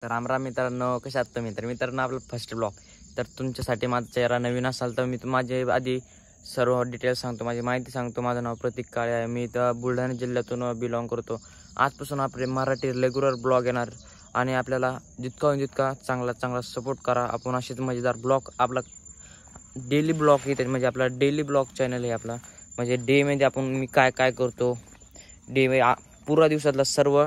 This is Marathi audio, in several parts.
तर रामराम मित्रांनो, कशा आहात तुम्ही? तर मित्रांनो, आपलं फर्स्ट ब्लॉग. तर तुमच्यासाठी माझा चेहरा नवीन असाल तर मी माझे आधी सर्व डिटेल्स सांगतो, माझी माहिती सांगतो. माझं नाव प्रतीक काळे आहे. मी तर बुलढाणा जिल्ह्यातून बिलॉंग करतो. आजपासून आपले मराठी रेग्युलर ब्लॉग येणार आणि आपल्याला जितका होईल तितका चांगला सपोर्ट करा. आपण असेच मजेदार ब्लॉग आपला डेली ब्लॉग येते, म्हणजे आपला डेली ब्लॉग चॅनल आहे आपला. म्हणजे डेमध्ये आपण मी काय काय करतो, डे पुरा दिवसातला सर्व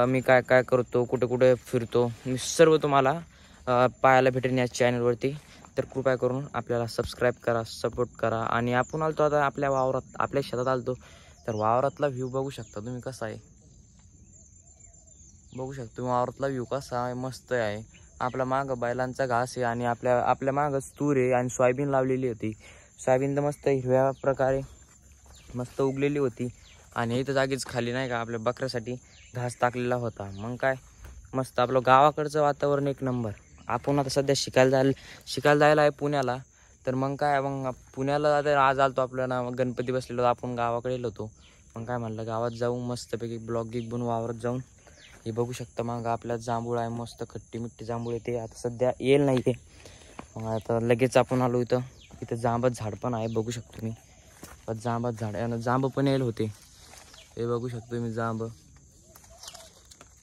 मी काय काय करतो, कुठे कुठे फिरतो, मी सर्व तुम्हाला पाहायला भेटेन या चॅनलवरती. तर कृपया करून आपल्याला सबस्क्राईब करा, सपोर्ट करा. आणि आपण आलतो आता आपल्या वावरात, आपल्या शेतात आलतो. तर वावरातला व्ह्यू बघू शकता तुम्ही कसा आहे, बघू शकता तुम्ही वावरातला व्ह्यू कसा आहे, मस्त आहे. आपला मागं बैलांचा घास आहे आणि आपल्या मागंच तूर आहे आणि सोयाबीन लावलेली होती. सोयाबीन तर मस्त हिरव्या प्रकारे मस्त उगलेली होती. आणि इथं जागीच खाली नाही का आपल्या बकऱ्यासाठी घास टाकलेला होता. मग काय मस्त आपलं गावाकडचं वातावरण एक नंबर. आपण आता सध्या शिकायला जायला आहे पुण्याला. तर मग काय, मग पुण्याला आता आज आलतो, आपल्याला गणपती बसलेलो, आपण गावाकडे गेलो होतो. मग काय म्हणलं गावात जाऊ, मस्तपैकी ब्लॉग गिग बनवून वावरात जाऊन. हे बघू शकता मग आपल्या जांभूळ आहे, मस्त खट्टी मिट्टी जांभूळ येते. आता सध्या येईल नाही ते, मग आता लगेच आपण आलो इथं जांबत झाड पण आहे, बघू शकतो मी. जांबात झाड आहे, जांब पण येईल होते. हे बघू शकतो मी जांब,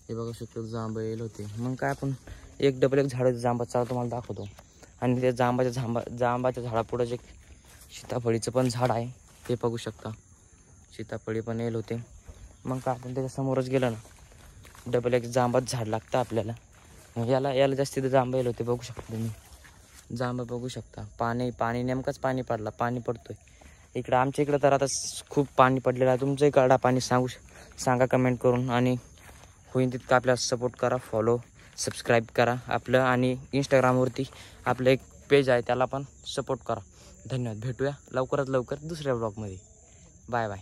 हे बघू शकतो जांब येईल होते. मग काय आपण एक झाड जांबाचं तुम्हाला दाखवतो. आणि त्या जांबाच्या झाडापुढं जे सीताफळीचं पण झाड आहे ते बघू शकता, सीताफळी पण येईल होते. मग काय आपण त्याच्या समोरच गेलं ना, एक जांबाचं झाड लागतं आपल्याला. मग याला जास्तीत जांब येईल होते, बघू शकता तुम्ही. जांब बघू शकता, पाणी नेमकंच पाणी पाणी पडतोय इकडं. आमच्या इकडं तर आता खूप पाणी पडलेलं आहे. तुमचं इकडं पाणी सांगा कमेंट करून. आणि होईन तितकं आपल्याला सपोर्ट करा, फॉलो सबस्क्राईब करा आपलं. आणि इंस्टाग्रामवरती आपलं एक पेज आहे, त्याला पण सपोर्ट करा. धन्यवाद. भेटूया लवकरात लवकर दुसऱ्या ब्लॉगमध्ये. Bye bye.